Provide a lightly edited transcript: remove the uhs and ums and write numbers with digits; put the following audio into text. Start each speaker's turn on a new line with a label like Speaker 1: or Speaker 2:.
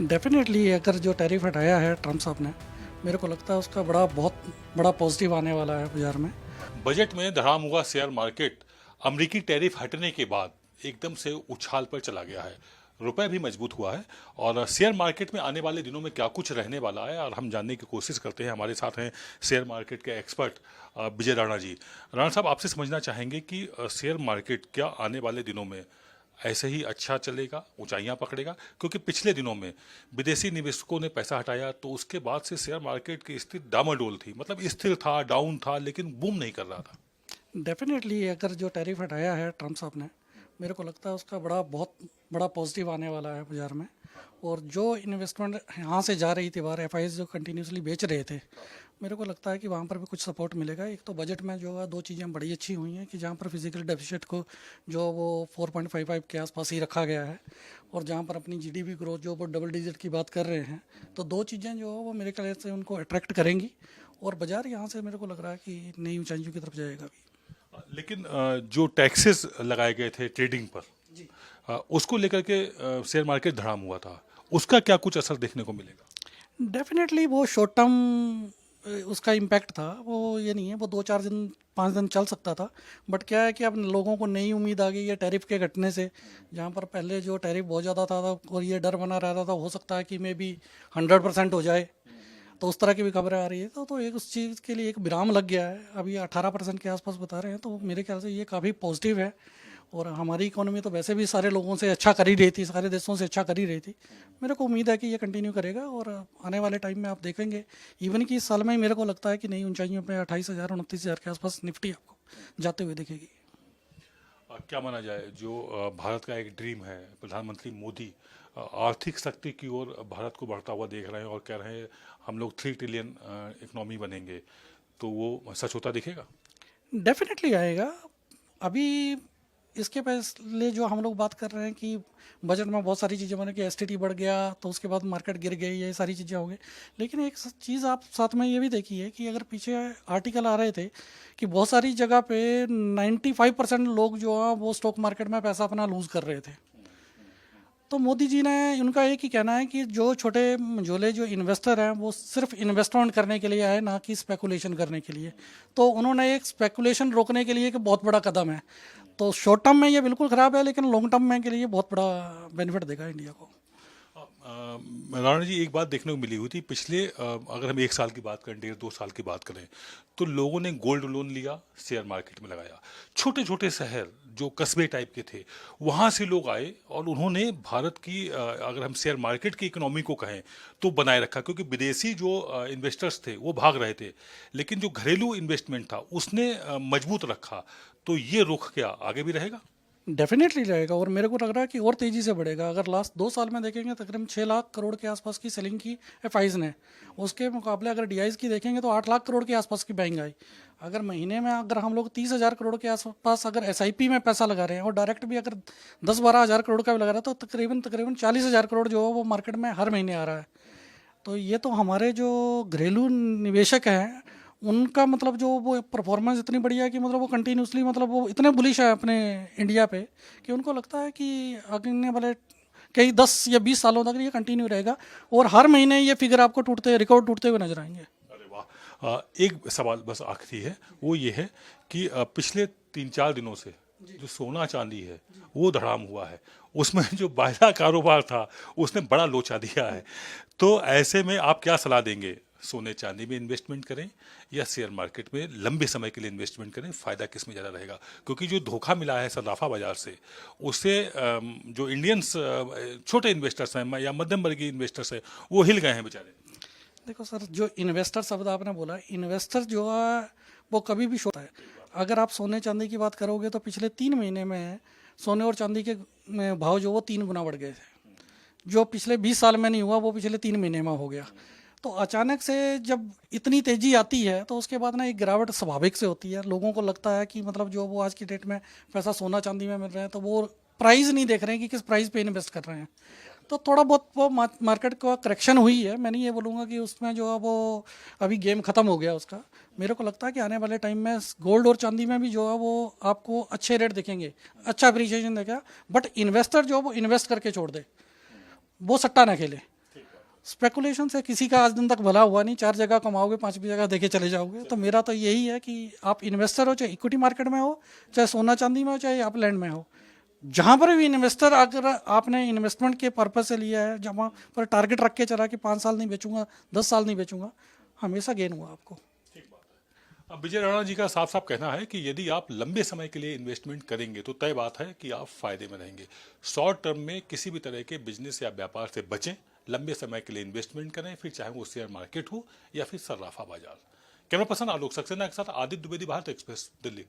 Speaker 1: Definitely अगर जो tariff हटाया है ट्रम्प साहब ने, मेरे को लगता है उसका बहुत बड़ा पॉजिटिव आने वाला है बाजार में।
Speaker 2: बजट में धड़ाम हुआ शेयर मार्केट अमेरिकी टैरिफ हटने के बाद एकदम से उछाल पर चला गया है। रुपए भी मजबूत हुआ है और शेयर मार्केट में आने वाले दिनों में क्या कुछ रहने वाला है और हम जानने की कोशिश करते हैं। हमारे साथ हैं शेयर मार्केट के एक्सपर्ट विजय राणा जी। राणा साहब, आपसे समझना चाहेंगे कि शेयर मार्केट क्या आने वाले दिनों में ऐसे ही अच्छा चलेगा, ऊंचाइयां पकड़ेगा? क्योंकि पिछले दिनों में विदेशी निवेशकों ने पैसा हटाया तो उसके बाद से शेयर मार्केट की स्थिति डामाडोल थी, मतलब स्थिर था, डाउन था, लेकिन बूम नहीं कर रहा था।
Speaker 1: डेफिनेटली अगर जो टैरिफ हटाया है ट्रम्प साहब ने, मेरे को लगता है उसका बहुत बड़ा पॉजिटिव आने वाला है बाजार में। और जो इन्वेस्टमेंट यहाँ से जा रही थी बाहर, एफ जो कंटिन्यूसली बेच रहे थे, मेरे को लगता है कि वहाँ पर भी कुछ सपोर्ट मिलेगा। एक तो बजट में जो है दो चीज़ें बड़ी अच्छी हुई हैं कि जहाँ पर फिजिकल डेफिसिट को जो वो 4.55 के आसपास ही रखा गया है, और जहाँ पर अपनी जीडीपी ग्रोथ जो वो डबल डिजिट की बात कर रहे हैं, तो दो चीज़ें जो है वो मेरे ख्याल से उनको अट्रैक्ट करेंगी और बाजार यहाँ से मेरे को लग रहा है कि नई ऊंचाइयों की तरफ जाएगा भी।
Speaker 2: लेकिन जो टैक्सेस लगाए गए थे ट्रेडिंग पर, उसको लेकर के शेयर मार्केट धड़ाम हुआ था, उसका क्या कुछ असर देखने को मिलेगा?
Speaker 1: डेफिनेटली वो शॉर्ट टर्म उसका इम्पैक्ट था, वो ये नहीं है, वो 2-4 दिन 5 दिन चल सकता था। बट क्या है कि अब लोगों को नई उम्मीद आ गई है टैरिफ के घटने से। जहाँ पर पहले जो टैरिफ बहुत ज़्यादा था और ये डर बना रहता था हो सकता है कि मे बी 100% हो जाए, तो उस तरह की भी खबरें आ रही है। तो एक उस चीज़ के लिए एक विराम लग गया है। अभी 18% के आसपास बता रहे हैं, तो मेरे ख्याल से ये काफ़ी पॉजिटिव है। और हमारी इकोनॉमी तो वैसे भी सारे लोगों से अच्छा कर ही रही थी, सारे देशों से अच्छा कर ही रही थी। मेरे को उम्मीद है कि ये कंटिन्यू करेगा और आने वाले टाइम में आप देखेंगे इवन कि इस साल में ही मेरे को लगता है कि नई ऊंचाइयों पे 28,000 29,000 के आसपास निफ्टी आपको जाते हुए दिखेगी।
Speaker 2: क्या माना जाए, जो भारत का एक ड्रीम है, प्रधानमंत्री मोदी आर्थिक शक्ति की ओर भारत को बढ़ता हुआ देख रहे हैं और कह रहे हैं हम लोग 3 ट्रिलियन इकोनॉमी बनेंगे, तो वो सच होता दिखेगा?
Speaker 1: डेफिनेटली आएगा। अभी इसके पहले जो हम लोग बात कर रहे हैं कि बजट में बहुत सारी चीज़ें बने कि एसटीटी बढ़ गया तो उसके बाद मार्केट गिर गई, ये सारी चीज़ें हो गई। लेकिन एक चीज़ आप साथ में ये भी देखिए कि अगर पीछे आर्टिकल आ रहे थे कि बहुत सारी जगह पे 95% लोग जो है वो स्टॉक मार्केट में पैसा अपना लूज़ कर रहे थे। तो मोदी जी ने, उनका एक ही कहना है कि जो छोटे मझोले जो इन्वेस्टर हैं वो सिर्फ इन्वेस्टमेंट करने के लिए आए, ना कि स्पेकुलेशन करने के लिए। तो उन्होंने एक स्पेकुलेशन रोकने के लिए एक बहुत बड़ा कदम है। तो शॉर्ट टर्म में ये बिल्कुल ख़राब है, लेकिन लॉन्ग टर्म में के लिए बहुत बड़ा बेनिफिट देगा इंडिया को।
Speaker 2: राणा जी, एक बात देखने को मिली हुई थी पिछले, अगर हम 1 साल की बात करें, 1.5 2 साल की बात करें, तो लोगों ने गोल्ड लोन लिया, शेयर मार्केट में लगाया। छोटे छोटे शहर जो कस्बे टाइप के थे, वहाँ से लोग आए और उन्होंने भारत की, अगर हम शेयर मार्केट की इकोनॉमी को कहें, तो बनाए रखा। क्योंकि विदेशी जो इन्वेस्टर्स थे वो भाग रहे थे, लेकिन जो घरेलू इन्वेस्टमेंट था उसने मजबूत रखा। तो ये रुख क्या आगे भी रहेगा?
Speaker 1: डेफिनेटली रहेगा और मेरे को लग रहा है कि और तेज़ी से बढ़ेगा। अगर लास्ट 2 साल में देखेंगे तकरीबन 6 लाख करोड़ के आसपास की सेलिंग की एफ ने, उसके मुकाबले अगर डी की देखेंगे तो 8 लाख करोड़ के आसपास की बाइंग आई। अगर महीने में अगर हम लोग 30,000 करोड़ के आसपास अगर एस में पैसा लगा रहे हैं और डायरेक्ट भी अगर 10-12 हज़ार करोड़ का भी लगा रहा है, तो तकरीबन तकरीबन 40,000 करोड़ जो है वो मार्केट में हर महीने आ रहा है। तो ये तो हमारे जो घरेलू निवेशक हैं उनका मतलब जो वो परफॉर्मेंस इतनी बढ़िया है कि मतलब वो कंटिन्यूसली मतलब वो इतने बुलिश है अपने इंडिया पे कि उनको लगता है कि आने वाले कई 10 या 20 सालों तक ये कंटिन्यू रहेगा और हर महीने ये फिगर आपको रिकॉर्ड टूटते हुए नजर आएंगे।
Speaker 2: अरे वाह! एक सवाल बस आखिरी है, वो ये है कि पिछले 3 4 दिनों से जो सोना चांदी है वो धड़ाम हुआ है, उसमें जो बायरा कारोबार था उसने बड़ा लोचा दिया है। तो ऐसे में आप क्या सलाह देंगे? सोने चांदी में इन्वेस्टमेंट करें या शेयर मार्केट में लंबे समय के लिए इन्वेस्टमेंट करें? फ़ायदा किस में ज़्यादा रहेगा? क्योंकि जो धोखा मिला है सर्राफा बाजार से, उससे जो इंडियंस छोटे इन्वेस्टर्स हैं या मध्यम वर्गीय इन्वेस्टर्स हैं, वो हिल गए हैं बेचारे।
Speaker 1: देखो सर, जो इन्वेस्टर शब्द आपने बोला, इन्वेस्टर जो है वो कभी भी होता है। अगर आप सोने चांदी की बात करोगे तो पिछले 3 महीने में सोने और चांदी के भाव जो वो 3 गुना बढ़ गए थे। जो पिछले 20 साल में नहीं हुआ वो पिछले 3 महीने में हो गया। तो अचानक से जब इतनी तेज़ी आती है तो उसके बाद ना एक गिरावट स्वाभाविक से होती है। लोगों को लगता है कि मतलब जो वो आज की डेट में पैसा सोना चांदी में मिल रहे हैं तो वो प्राइस नहीं देख रहे हैं कि किस प्राइस पे इन्वेस्ट कर रहे हैं। तो थोड़ा बहुत वो मार्केट का करेक्शन हुई है। मैं नहीं ये बोलूँगा कि उसमें जो है वो अभी गेम ख़त्म हो गया उसका। मेरे को लगता है कि आने वाले टाइम में गोल्ड और चांदी में भी जो है वो आपको अच्छे रेट दिखेंगे, अच्छा अप्रिसिएशन देगा। बट इन्वेस्टर जो है वो इन्वेस्ट करके छोड़ दे, वो सट्टा ना खेले। स्पेकुलेशन से किसी का आज दिन तक भला हुआ नहीं। 4 जगह कमाओगे, 5वीं जगह देके चले जाओगे। तो मेरा तो यही है कि आप इन्वेस्टर हो, चाहे इक्विटी मार्केट में हो, चाहे सोना चांदी में हो, चाहे आप लैंड में हो, जहाँ पर भी इन्वेस्टर, अगर आपने इन्वेस्टमेंट के पर्पज से लिया है, जहाँ पर टारगेट रख के चला कि 5 साल नहीं बेचूंगा, 10 साल नहीं बेचूंगा, हमेशा गेन हुआ आपको।
Speaker 2: अब विजय राणा जी का साफ साफ कहना है कि यदि आप लंबे समय के लिए इन्वेस्टमेंट करेंगे तो तय बात है कि आप फायदे में रहेंगे। शॉर्ट टर्म में किसी भी तरह के बिजनेस या व्यापार से बचें, लंबे समय के लिए इन्वेस्टमेंट करें, फिर चाहे वो शेयर मार्केट हो या फिर सर्राफा बाजार। कैमरा पर्सन आलोक सक्सेना के साथ आदित्य द्विवेदी, भारत एक्सप्रेस, दिल्ली।